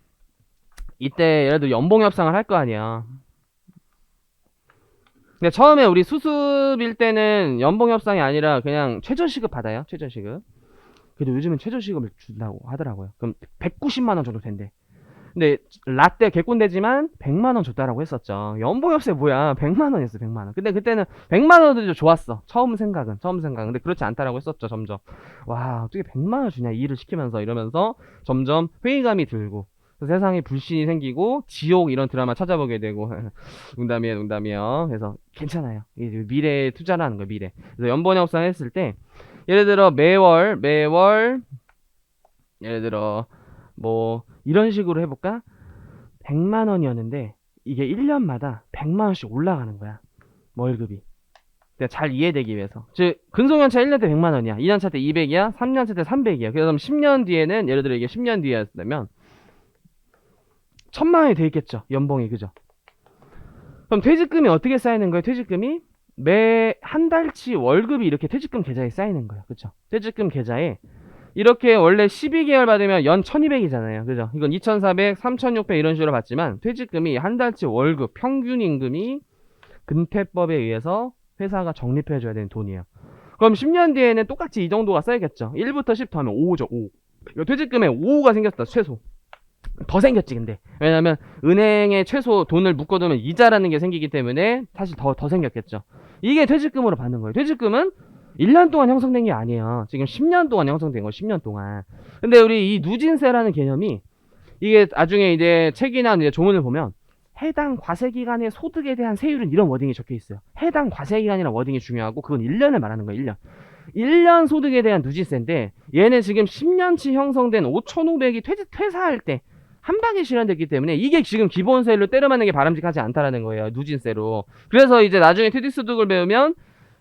이때 예를 들어 연봉 협상을 할 거 아니야. 근데 처음에 우리 수습일 때는 연봉 협상이 아니라 그냥 최저시급 받아요. 최저시급. 그래도 요즘은 최저시급을 준다고 하더라고요. 그럼 190만 원 정도 된대. 근데 라떼 개꼰대지만 100만 원 줬다라고 했었죠. 연봉 협상 뭐야? 100만 원이었어. 100만 원. 근데 그때는 100만 원도 좋았어. 처음 생각은. 근데 그렇지 않다라고 했었죠. 점점. 와, 어떻게 100만 원 주냐? 이 일을 시키면서 이러면서 점점 회의감이 들고 세상에 불신이 생기고 지옥 이런 드라마 찾아보게 되고 농담이에요. 그래서 괜찮아요. 미래에 투자를 하는 거예요. 미래. 그래서 연봉 협상 했을 때 예를 들어 매월 예를 들어 뭐 이런 식으로 해볼까? 100만 원이었는데 이게 1년마다 100만 원씩 올라가는 거야. 월급이. 내가 잘 이해되기 위해서. 즉 근속연차 1년 때 100만 원이야. 2년차 때 200이야. 3년차 때 300이야. 그래서 10년 뒤에는 예를 들어 이게 10년 뒤였다면 1000만 원이 돼 있겠죠. 연봉이. 그죠? 그럼 퇴직금이 어떻게 쌓이는 거예요? 퇴직금이 매 한 달치 월급이 이렇게 퇴직금 계좌에 쌓이는 거예요. 그죠? 퇴직금 계좌에 이렇게 원래 12개월 받으면 연 1200이잖아요. 그죠? 이건 2400, 3600 이런 식으로 받지만 퇴직금이 한 달치 월급 평균 임금이 근태법에 의해서 회사가 적립해줘야 되는 돈이에요. 그럼 10년 뒤에는 똑같이 이 정도가 쌓이겠죠. 1부터 10 더하면 5죠. 5. 퇴직금에 5가 생겼다. 최소. 더 생겼지 근데. 왜냐면 은행에 최소 돈을 묶어두면 이자라는 게 생기기 때문에 사실 더 생겼겠죠. 이게 퇴직금으로 받는 거예요. 퇴직금은 1년 동안 형성된 게 아니에요. 지금 10년 동안 형성된 거예요. 10년 동안. 근데 우리 이 누진세라는 개념이 이게 나중에 이제 책이나 이제 조문을 보면 해당 과세기간의 소득에 대한 세율은 이런 워딩이 적혀 있어요. 해당 과세기간이라는 워딩이 중요하고 그건 1년을 말하는 거예요. 1년. 1년 소득에 대한 누진세인데 얘는 지금 10년치 형성된 5,500이 퇴사할 때 한 방에 실현됐기 때문에 이게 지금 기본세율로 때려 맞는 게 바람직하지 않다라는 거예요. 누진세로. 그래서 이제 나중에 퇴직소득을 배우면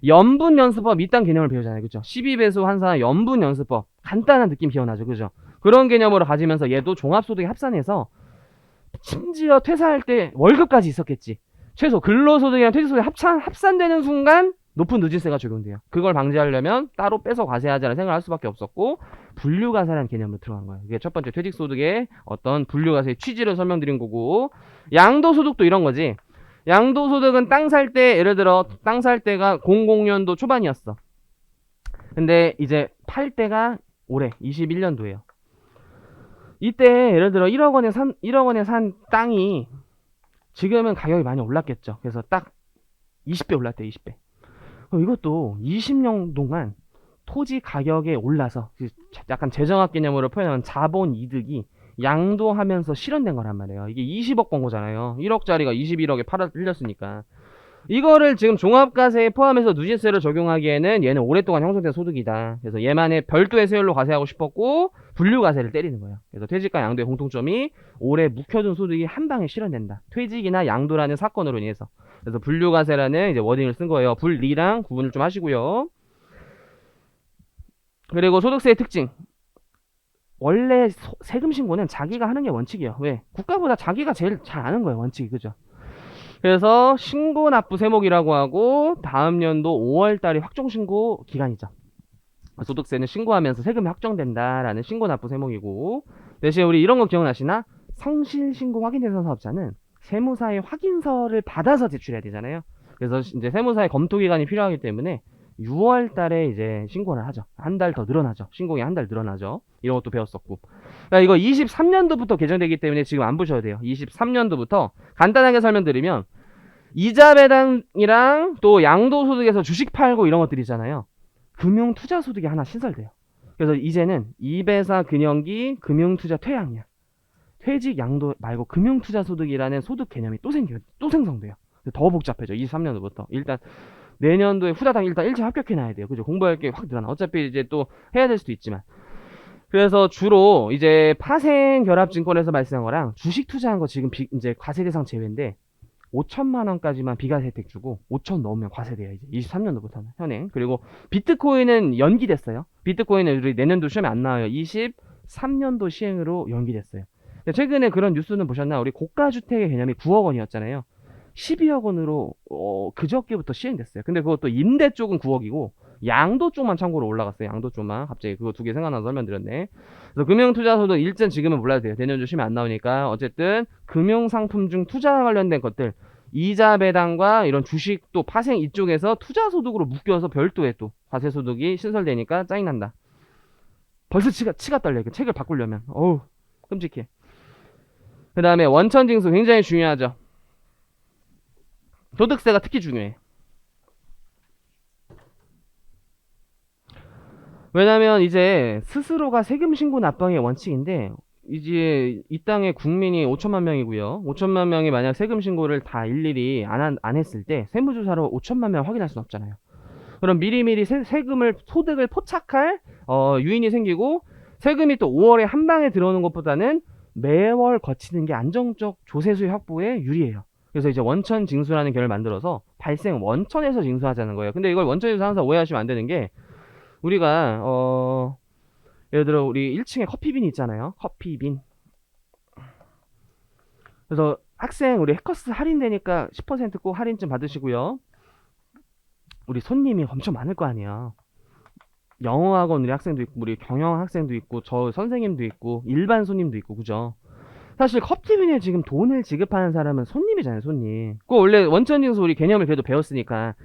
연분연수법 이딴 개념을 배우잖아요. 그죠? 12배수 환산 연분연수법. 간단한 느낌 기억나죠? 그죠? 그런 개념으로 가지면서 얘도 종합소득에 합산해서 심지어 퇴사할 때 월급까지 있었겠지. 최소 근로소득이랑 퇴직소득이 합산되는 순간 높은 누진세가 적용돼요. 그걸 방지하려면 따로 빼서 과세하자는 생각을 할 수밖에 없었고 분류과세라는 개념으로 들어간 거예요. 이게 첫 번째 퇴직소득의 어떤 분류과세의 취지를 설명드린 거고 양도소득도 이런 거지. 양도소득은 땅 살 때, 예를 들어 땅 살 때가 00년도 초반이었어. 근데 이제 팔 때가 올해 21년도예요. 이때 예를 들어 1억 원에 산 땅이 지금은 가격이 많이 올랐겠죠. 그래서 딱 20배 올랐대, 20배. 이것도 20년 동안 토지 가격에 올라서 약간 재정학 개념으로 표현하면 자본 이득이 양도하면서 실현된 거란 말이에요. 이게 20억 번 거잖아요. 1억짜리가 21억에 팔렸으니까. 이거를 지금 종합과세에 포함해서 누진세를 적용하기에는 얘는 오랫동안 형성된 소득이다. 그래서 얘만의 별도의 세율로 과세하고 싶었고 분류과세를 때리는 거예요. 그래서 퇴직과 양도의 공통점이 오래 묵혀둔 소득이 한 방에 실현된다. 퇴직이나 양도라는 사건으로 인해서. 그래서 분류과세라는 이제 워딩을 쓴 거예요. 분리랑 구분을 좀 하시고요. 그리고 소득세의 특징. 원래 세금 신고는 자기가 하는 게 원칙이에요. 왜? 국가보다 자기가 제일 잘 아는 거예요. 원칙이. 그죠? 그래서 신고 납부 세목이라고 하고 다음 연도 5월달이 확정신고 기간이죠. 소득세는 신고하면서 세금이 확정된다라는 신고 납부 세목이고, 대신 우리 이런 거 기억나시나? 성실신고 확인대상 사업자는 세무사의 확인서를 받아서 제출해야 되잖아요. 그래서 이제 세무사의 검토 기간이 필요하기 때문에 6월 달에 이제 신고를 하죠. 한 달 더 늘어나죠. 신고기 한 달 늘어나죠. 이런 것도 배웠었고. 그러니까 이거 23년도부터 개정되기 때문에 지금 안 보셔도 돼요. 23년도부터 간단하게 설명드리면 이자 배당이랑 또 양도소득에서 주식 팔고 이런 것들 있잖아요. 금융투자소득이 하나 신설돼요. 그래서 이제는 이배사 근영기 금융투자 퇴양이야. 퇴직 양도 말고 금융투자소득이라는 소득 개념이 또 생겨요. 또 생성돼요. 더 복잡해져. 23년도부터. 일단 내년도에 후다닥 일단 일찍 합격해놔야 돼요. 그죠? 공부할 게 확 늘어나. 어차피 이제 또 해야 될 수도 있지만. 그래서 주로 이제 파생 결합증권에서 발생한 거랑 주식 투자한 거 지금 이제 과세 대상 제외인데 5천만 원까지만 비과세 혜택 주고 5천 넘으면 과세돼요. 이제 23년도부터는 현행. 그리고 비트코인은 연기됐어요. 비트코인은 우리 내년도 시험에 안 나와요. 23년도 시행으로 연기됐어요. 최근에 그런 뉴스는 보셨나? 우리 고가주택의 개념이 9억 원이었잖아요. 12억 원으로 그저께부터 시행됐어요. 근데 그것도 임대 쪽은 9억이고 양도 쪽만 참고로 올라갔어요. 양도 쪽만. 갑자기 그거 두 개 생각나서 설명드렸네. 그래서 금융투자소득 일전 지금은 몰라도 돼요. 내년도 시험에 안 나오니까. 어쨌든 금융상품 중 투자 관련된 것들 이자 배당과 이런 주식 또 파생 이쪽에서 투자소득으로 묶여서 별도의 또 과세소득이 신설되니까 짜증난다. 벌써 치가 떨려. 그 책을 바꾸려면. 어우 끔찍해. 그 다음에 원천징수 굉장히 중요하죠. 소득세가 특히 중요해. 왜냐면 이제 스스로가 세금 신고 납방의 원칙인데 이제 이 땅의 국민이 5천만 명이고요. 5천만 명이 만약 세금 신고를 다 일일이 안 했을 때 세무조사로 5천만 명 확인할 수는 없잖아요. 그럼 미리미리 세금을 소득을 포착할 유인이 생기고 세금이 또 5월에 한 방에 들어오는 것보다는 매월 거치는 게 안정적 조세수 확보에 유리해요. 그래서 이제 원천 징수라는 결을 만들어서 발생 원천에서 징수하자는 거예요. 근데 이걸 원천에서 항상 오해하시면 안 되는 게 우리가 예를 들어 우리 1층에 커피빈이 있잖아요. 커피빈. 그래서 학생 우리 해커스 할인되니까 10% 꼭 할인 좀 받으시고요. 우리 손님이 엄청 많을 거 아니에요. 영어학원 우리 학생도 있고 우리 경영 학생도 있고 저 선생님도 있고 일반 손님도 있고 그죠? 사실 커피빈에 지금 돈을 지급하는 사람은 손님이잖아요. 손님. 그 원래 원천징수 우리 개념을 그래도 배웠으니까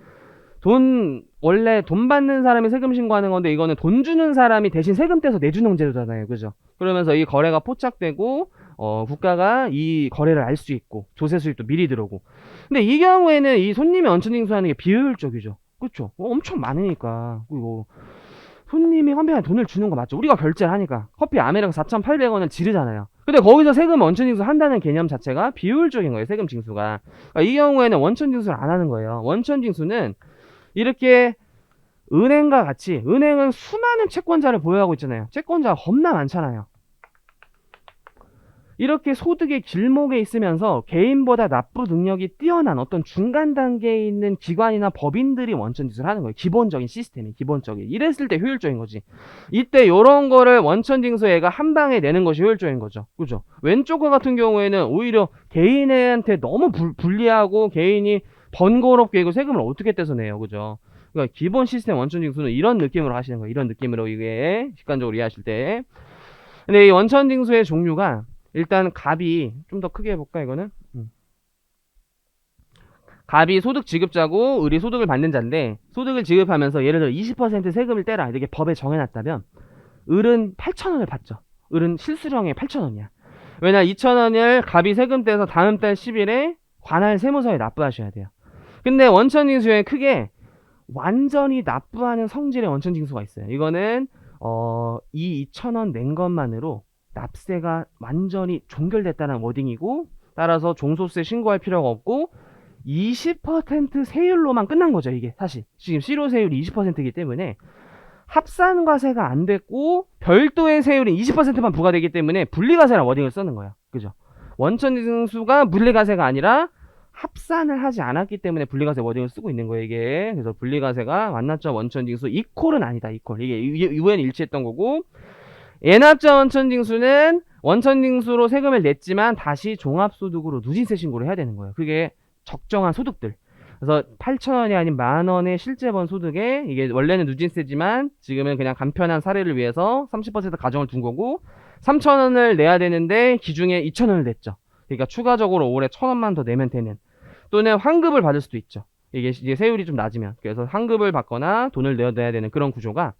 원래 돈 받는 사람이 세금 신고하는 건데 이거는 돈 주는 사람이 대신 세금 떼서 내주는 제도잖아요. 그죠? 그러면서 이 거래가 포착되고 국가가 이 거래를 알 수 있고 조세 수입도 미리 들어오고. 근데 이 경우에는 이 손님이 원천징수하는 게 비효율적이죠. 그렇죠? 엄청 많으니까. 그리고 손님이 환배한 돈을 주는 거 맞죠? 우리가 결제를 하니까 커피 아메리카 4,800원을 지르잖아요. 근데 거기서 세금 원천징수 한다는 개념 자체가 비효율적인 거예요. 세금 징수가. 그러니까 이 경우에는 원천징수를 안 하는 거예요. 원천징수는 이렇게 은행과 같이 은행은 수많은 채권자를 보유하고 있잖아요. 채권자가 겁나 많잖아요. 이렇게 소득의 길목에 있으면서 개인보다 납부 능력이 뛰어난 어떤 중간 단계에 있는 기관이나 법인들이 원천징수를 하는 거예요. 기본적인 시스템이 기본적인. 이랬을 때 효율적인 거지. 이때 요런 거를 원천징수회가 한 방에 내는 것이 효율적인 거죠. 그죠? 왼쪽 거 같은 경우에는 오히려 개인한테 너무 불리하고 개인이 번거롭게 이거 세금을 어떻게 떼서 내요. 그죠? 그러니까 기본 시스템 원천징수는 이런 느낌으로 하시는 거예요. 이런 느낌으로 이게 직관적으로 이해하실 때. 근데 이 원천징수의 종류가 일단 갑이 좀 더 크게 해볼까 이거는 갑이 소득 지급자고 을이 소득을 받는 자인데, 소득을 지급하면서 예를 들어 20% 세금을 떼라 이렇게 법에 정해놨다면 을은 8,000원을 받죠. 을은 실수령에 8,000원이야. 왜냐, 2,000원을 갑이 세금 떼서 다음 달 10일에 관할 세무서에 납부하셔야 돼요. 근데 원천징수에 크게 완전히 납부하는 성질의 원천징수가 있어요. 이거는 이 2,000원 낸 것만으로 납세가 완전히 종결됐다는 워딩이고, 따라서 종소세 신고할 필요가 없고 20% 세율로만 끝난 거죠. 이게 사실 지금 실효세율이 20%이기 때문에 합산과세가 안 됐고 별도의 세율이 20%만 부과되기 때문에 분리과세라는 워딩을 쓰는 거예요. 그죠? 원천징수가 분리과세가 아니라 합산을 하지 않았기 때문에 분리과세 워딩을 쓰고 있는 거예요, 이게. 그래서 분리과세가 완납자 원천징수 이퀄은 아니다, 이퀄. 이게 유엔 일치했던 거고, 예납자 원천징수는 원천징수로 세금을 냈지만 다시 종합소득으로 누진세 신고를 해야 되는 거예요. 그게 적정한 소득들. 그래서 8,000원이 아닌 10,000원의 실제 번 소득에, 이게 원래는 누진세지만 지금은 그냥 간편한 사례를 위해서 30% 가정을 둔 거고, 3,000원을 내야 되는데 기준에 2,000원을 냈죠. 그러니까 추가적으로 올해 1,000원만 더 내면 되는, 또는 환급을 받을 수도 있죠. 이게 세율이 좀 낮으면. 그래서 환급을 받거나 돈을 내야 되는 그런 구조가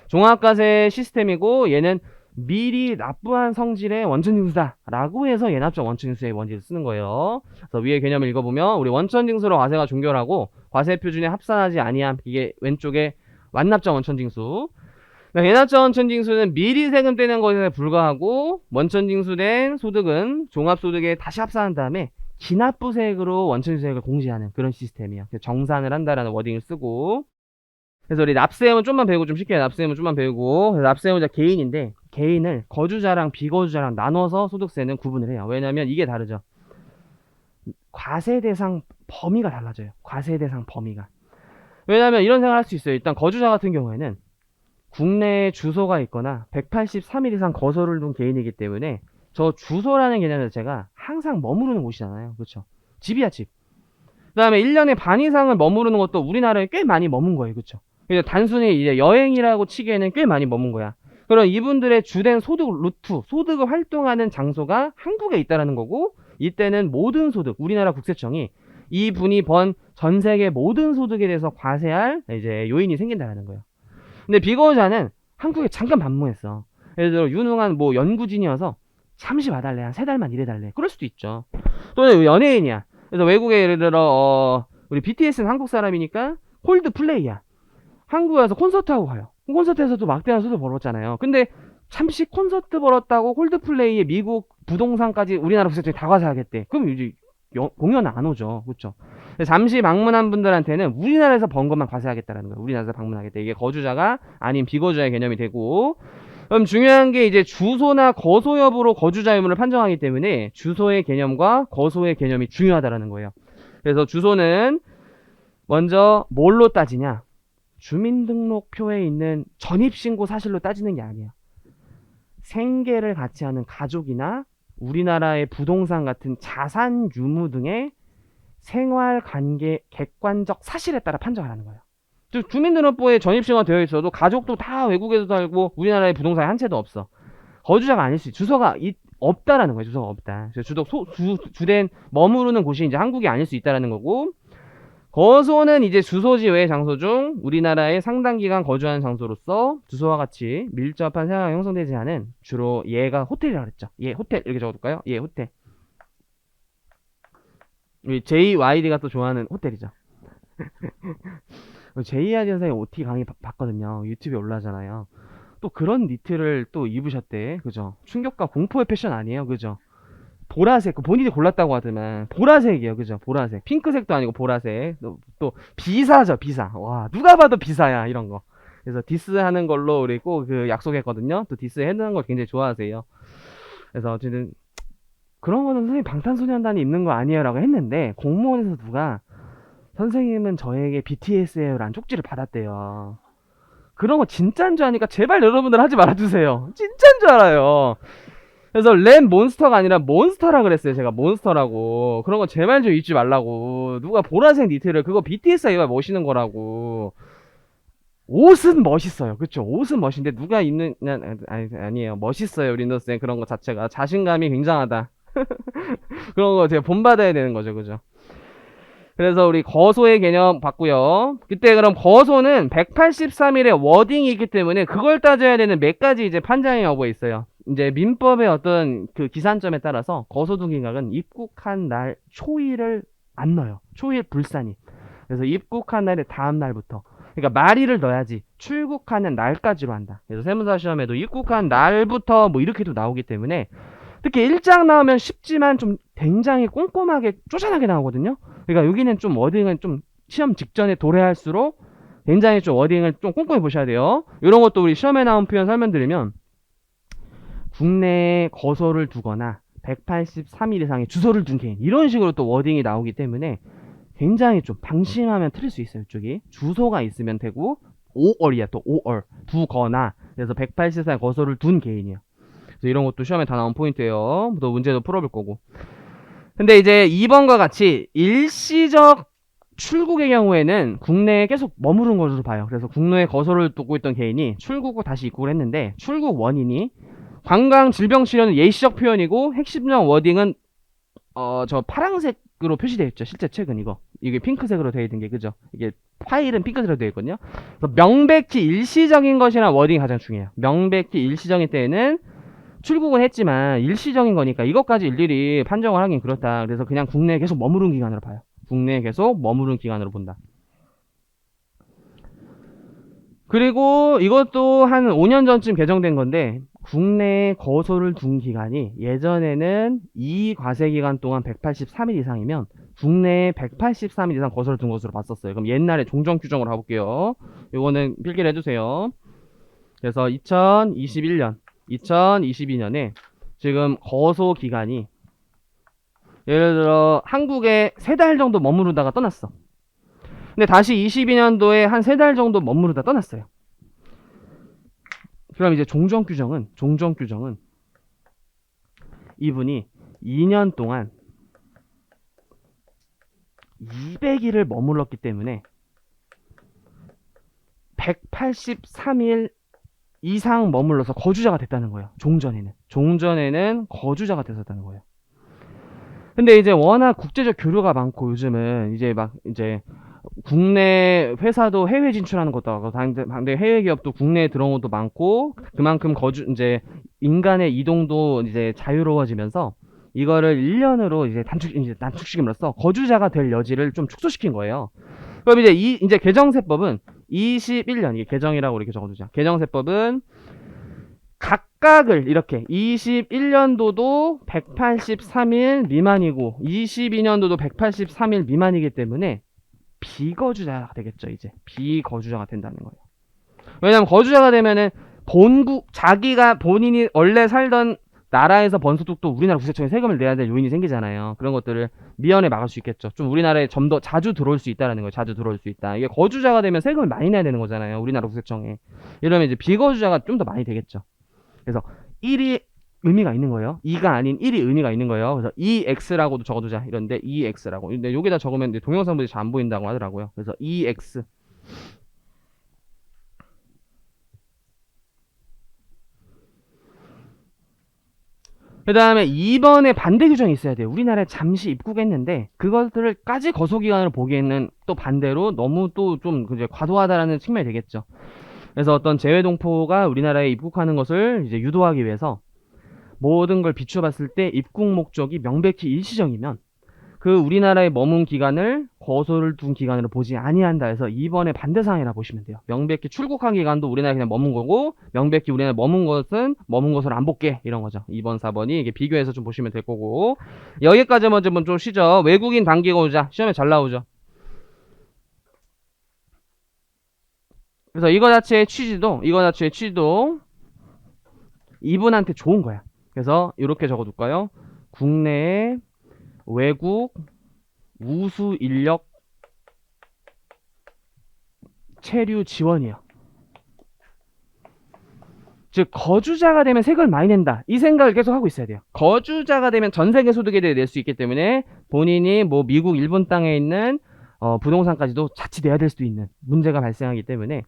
종합과세 시스템이고, 얘는 미리 납부한 성질의 원천징수다 라고 해서 예납자 원천징수의 원칙을 쓰는 거예요. 그래서 위의 개념을 읽어보면, 우리 원천징수로 과세가 종결하고 과세표준에 합산하지 아니함, 이게 왼쪽에 완납자 원천징수. 예납자 원천징수는 미리 세금 떼는 것에 불과하고, 원천징수된 소득은 종합소득에 다시 합산한 다음에 기납부세액으로 원천징수세액을 공제하는 그런 시스템이에요. 정산을 한다라는 워딩을 쓰고, 그래서 우리 납세의무 좀만 배우고, 좀 쉽게 납세의무 좀만 배우고, 납세의무자 개인인데, 개인을 거주자랑 비거주자랑 나눠서 소득세는 구분을 해요. 왜냐면 이게 다르죠. 과세 대상 범위가 달라져요. 과세 대상 범위가. 왜냐면 이런 생각을 할 수 있어요. 일단 거주자 같은 경우에는 국내에 주소가 있거나 183일 이상 거소를 둔 개인이기 때문에, 저 주소라는 개념 자체가 항상 머무르는 곳이잖아요. 그렇죠? 집이야, 집. 그 다음에 1년에 반 이상을 머무르는 것도 우리나라에 꽤 많이 머문 거예요. 그렇죠? 그래서 단순히 이제 여행이라고 치기에는 꽤 많이 머문 거야. 그럼 이분들의 주된 소득 루트, 소득을 활동하는 장소가 한국에 있다라는 거고, 이때는 모든 소득, 우리나라 국세청이 이분이 번 전 세계 모든 소득에 대해서 과세할 이제 요인이 생긴다라는 거예요. 근데 비거주자는 한국에 잠깐 방문했어. 예를 들어 유능한 뭐 연구진이어서 잠시 봐달래, 한 3달만 일해달래, 그럴 수도 있죠. 또는 연예인이야. 그래서 외국에 예를 들어 우리 BTS는 한국 사람이니까 콜드플레이야. 한국에 와서 콘서트 하고 가요. 콘서트에서도 막대한 수도 벌었잖아요. 근데 잠시 콘서트 벌었다고 콜드플레이의 미국 부동산까지 우리나라 국세청이 다 과세하겠대. 그럼 이제 공연 안 오죠. 그렇죠? 잠시 방문한 분들한테는 우리나라에서 번 것만 과세하겠다라는 거예요. 우리나라에서 방문하겠다. 이게 거주자가 아닌 비거주자의 개념이 되고, 그럼 중요한 게 이제 주소나 거소 여부로 거주자 의무를 판정하기 때문에 주소의 개념과 거소의 개념이 중요하다라는 거예요. 그래서 주소는 먼저 뭘로 따지냐? 주민등록표에 있는 전입신고 사실로 따지는 게 아니에요. 생계를 같이 하는 가족이나 우리나라의 부동산 같은 자산 유무 등의 생활관계 객관적 사실에 따라 판정하라는 거예요. 즉 주민등록부에 전입신고가 되어 있어도 가족도 다 외국에서 살고 우리나라의 부동산에 한 채도 없어. 거주자가 아닐 수 있어. 주소가 없다라는 거예요. 주소가 없다. 주된 머무르는 곳이 이제 한국이 아닐 수 있다라는 거고, 거소는 이제 주소지 외의 장소 중 우리나라에 상당 기간 거주하는 장소로서 주소와 같이 밀접한 생활이 형성되지 않은, 주로 얘가 호텔이라고 그랬죠. 얘 호텔 이렇게 적어둘까요? 얘 호텔. 우리 JYD가 또 좋아하는 호텔이죠. JYD 선생님 OT 강의 봤거든요. 유튜브에 올라가잖아요. 또 그런 니트를 또 입으셨대. 그죠? 충격과 공포의 패션 아니에요. 그죠? 보라색, 본인이 골랐다고 하더만 보라색이에요. 그죠? 보라색. 핑크색도 아니고 보라색. 또 비사죠, 비사. 와, 누가 봐도 비사야, 이런 거. 그래서 디스하는 걸로 우리 꼭 그 약속했거든요. 또 디스 해드는 걸 굉장히 좋아하세요. 그래서 어쨌든 그런 거는 선생님 방탄소년단이 입는 거 아니에요 라고 했는데, 공무원에서 누가 선생님은 저에게 BTS예요 라는 쪽지를 받았대요. 그런 거 진짜인 줄 아니까 제발 여러분들 하지 말아주세요. 진짜인 줄 알아요. 그래서 랩 몬스터가 아니라 몬스터라 그랬어요. 제가 몬스터라고. 그런 거 제발 좀 입지 말라고. 누가 보라색 니트를, 그거 BTS가 입어야 멋있는 거라고. 옷은 멋있어요. 그쵸? 옷은 멋있는데 누가 입는, 아니에요. 멋있어요. 린더스의 그런 거 자체가. 자신감이 굉장하다. 그런 거 제가 본받아야 되는 거죠. 그죠? 그래서 우리 거소의 개념 봤고요. 그때 그럼 거소는 183일의 워딩이 있기 때문에 그걸 따져야 되는 몇 가지 이제 판정의 여부가 있어요. 이제 민법의 어떤 그 기산점에 따라서 거소등 기각은 입국한 날 초일을 안 넣어요. 초일 불산이. 그래서 입국한 날의 다음 날부터. 그러니까 말일을 넣어야지 출국하는 날까지로 한다. 그래서 세무사 시험에도 입국한 날부터 뭐 이렇게도 나오기 때문에 특히 일장 나오면 쉽지만 좀 굉장히 꼼꼼하게 쪼잔하게 나오거든요. 그러니까 여기는 좀 워딩을 좀 시험 직전에 도래할수록 굉장히 좀 워딩을 좀 꼼꼼히 보셔야 돼요. 이런 것도 우리 시험에 나온 표현 설명드리면 국내에 거소를 두거나 183일 이상의 주소를 둔 개인 이런 식으로 또 워딩이 나오기 때문에 굉장히 좀 방심하면 틀릴 수 있어요. 이쪽이 주소가 있으면 되고 5얼이야 또 5얼 두거나 그래서 183일 거소를 둔 개인이야. 그래서 이런 것도 시험에 다 나온 포인트예요. 또 문제도 풀어볼 거고. 근데 이제 2번과 같이 일시적 출국의 경우에는 국내에 계속 머무른 것으로 봐요. 그래서 국내에 거소를 두고 있던 개인이 출국 후 다시 입국을 했는데 출국 원인이 관광 질병 치료는 예시적 표현이고 핵심적 워딩은 저 파란색으로 표시되어 있죠. 실제 책은 이게 핑크색으로 되어 있는 게 그죠? 이게 파일은 핑크색으로 되어 있거든요. 그래서 명백히 일시적인 것이란 워딩이 가장 중요해요. 명백히 일시적인 때에는 출국은 했지만 일시적인 거니까 이것까지 일일이 판정을 하긴 그렇다. 그래서 그냥 국내에 계속 머무른 기간으로 봐요. 국내에 계속 머무른 기간으로 본다. 그리고 이것도 한 5년 전쯤 개정된 건데 국내에 거소를 둔 기간이 예전에는 이 과세 기간 동안 183일 이상이면 국내에 183일 이상 거소를 둔 것으로 봤었어요. 그럼 옛날에 종전 규정으로 가볼게요. 이거는 필기를 해주세요. 그래서 2022년에 지금 거소 기간이 예를 들어 한국에 3달 정도 머무르다가 떠났어. 근데 다시 22년도에 한 3달 정도 머무르다 떠났어요. 그럼 이제 종전 규정은 이분이 2년 동안 200일을 머물렀기 때문에 183일 이상 머물러서 거주자가 됐다는 거예요. 종전에는 거주자가 됐었다는 거예요. 근데 이제 워낙 국제적 교류가 많고 요즘은 이제 국내 회사도 해외 진출하는 것도 하고 반대 해외 기업도 국내에 들어온 것도 많고 그만큼 이제 인간의 이동도 이제 자유로워지면서 이거를 1년으로 이제 단축시킴으로써 거주자가 될 여지를 좀 축소시킨 거예요. 그럼 이제 개정세법은 21년 이게 개정이라고 이렇게 적어두자. 개정세법은 각각을 이렇게 21년도도 183일 미만이고 22년도도 183일 미만이기 때문에 비거주자가 되겠죠. 이제 비거주자가 된다는 거예요. 왜냐면 거주자가 되면은 자기가 본인이 원래 살던 나라에서 번 소득도 우리나라 국세청에 세금을 내야 될 요인이 생기잖아요. 그런 것들을 미연에 막을 수 있겠죠. 좀 우리나라에 좀 더 자주 들어올 수 있다라는 거예요. 자주 들어올 수 있다. 이게 거주자가 되면 세금을 많이 내야 되는 거잖아요. 우리나라 국세청에. 이러면 이제 비거주자가 좀 더 많이 되겠죠. 그래서 1이 의미가 있는 거예요. 2가 아닌 1이 의미가 있는 거예요. 그래서 2x라고도 적어두자. 이런데 2x라고. 근데 여기다 적으면 동영상분이 잘 안 보인다고 하더라고요. 그래서 2x. 그 다음에 2번에 반대 규정이 있어야 돼요. 우리나라에 잠시 입국했는데 그것들을까지 거소기간으로 보기에는 또 반대로 너무 또 좀 과도하다라는 측면이 되겠죠. 그래서 어떤 재외동포가 우리나라에 입국하는 것을 이제 유도하기 위해서 모든 걸 비춰봤을 때 입국 목적이 명백히 일시적이면 그 우리나라에 머문 기간을 거소를 둔 기간으로 보지 아니한다 해서 2번의 반대사항이라 보시면 돼요. 명백히 출국한 기간도 우리나라에 그냥 머문 거고 명백히 우리나라에 머문 것을 안 볼게 이런 거죠. 2번 4번이 이게 비교해서 좀 보시면 될 거고 여기까지 먼저 좀 쉬죠. 외국인 단기 거주자 시험에 잘 나오죠. 그래서 이거 자체의 취지도 이분한테 좋은 거야. 그래서 이렇게 적어둘까요? 국내에 외국 우수 인력 체류 지원이요. 즉 거주자가 되면 세금을 많이 낸다. 이 생각을 계속 하고 있어야 돼요. 거주자가 되면 전 세계 소득에 대해 낼 수 있기 때문에 본인이 뭐 미국, 일본 땅에 있는 부동산까지도 자칫 내야 될 수도 있는 문제가 발생하기 때문에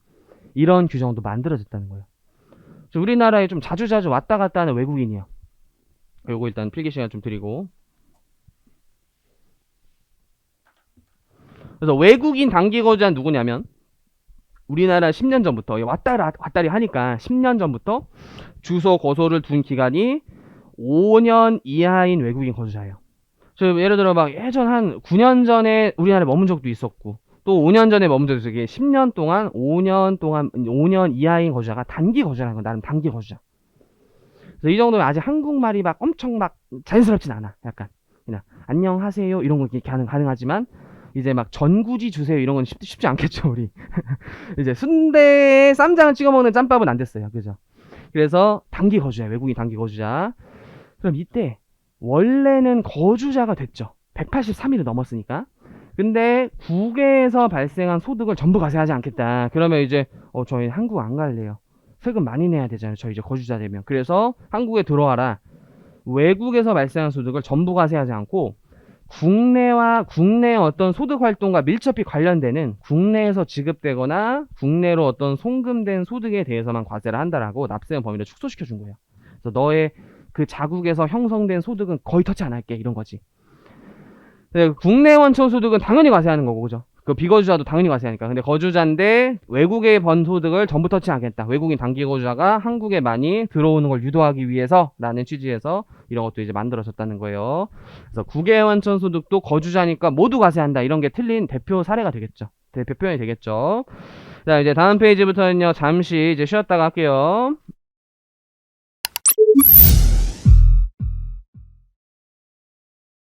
이런 규정도 만들어졌다는 거예요. 우리나라에 좀 자주 왔다 갔다 하는 외국인이요. 요거 일단 필기 시간 좀 드리고 그래서 외국인 단기 거주자 누구냐면 우리나라 10년 전부터 왔다리 하니까 10년 전부터 주소 거소를 둔 기간이 5년 이하인 외국인 거주자예요. 예를 들어 막 예전 한 9년 전에 우리나라에 머문 적도 있었고 또 5년 전에 머문 적도 있었고 이게 10년 동안 5년 이하인 거주자가 단기 거주자라는 거 나름 단기 거주자. 그래서 이 정도면 아직 한국말이 막 엄청 막 자연스럽진 않아. 약간 그냥 안녕하세요 이런 거 이렇게 가능하지만 이제 막 전구지 주세요 이런 건 쉽지 않겠죠 우리. 이제 순대에 쌈장을 찍어 먹는 짬밥은 안 됐어요. 그죠? 그래서 단기 거주자, 외국인 단기 거주자. 그럼 이때 원래는 거주자가 됐죠. 183일을 넘었으니까. 근데 국외에서 발생한 소득을 전부 과세하지 않겠다. 그러면 이제 저희 한국 안 갈래요. 세금 많이 내야 되잖아요. 저 이제 거주자 되면. 그래서 한국에 들어와라. 외국에서 발생한 소득을 전부 과세하지 않고 국내 어떤 소득 활동과 밀접히 관련되는 국내에서 지급되거나 국내로 어떤 송금된 소득에 대해서만 과세를 한다라고 납세의 범위를 축소시켜 준 거예요. 그래서 너의 그 자국에서 형성된 소득은 거의 터치 안 할게 이런 거지. 국내 원천 소득은 당연히 과세하는 거고 그죠? 그 비거주자도 당연히 과세하니까. 근데 거주자인데 외국에 번 소득을 전부 터치하겠다. 외국인 단기 거주자가 한국에 많이 들어오는 걸 유도하기 위해서라는 취지에서 이런 것도 이제 만들어졌다는 거예요. 그래서 국외 원천 소득도 거주자니까 모두 과세한다. 이런 게 틀린 대표 사례가 되겠죠. 대표 표현이 되겠죠. 자, 이제 다음 페이지부터는요. 잠시 이제 쉬었다가 할게요.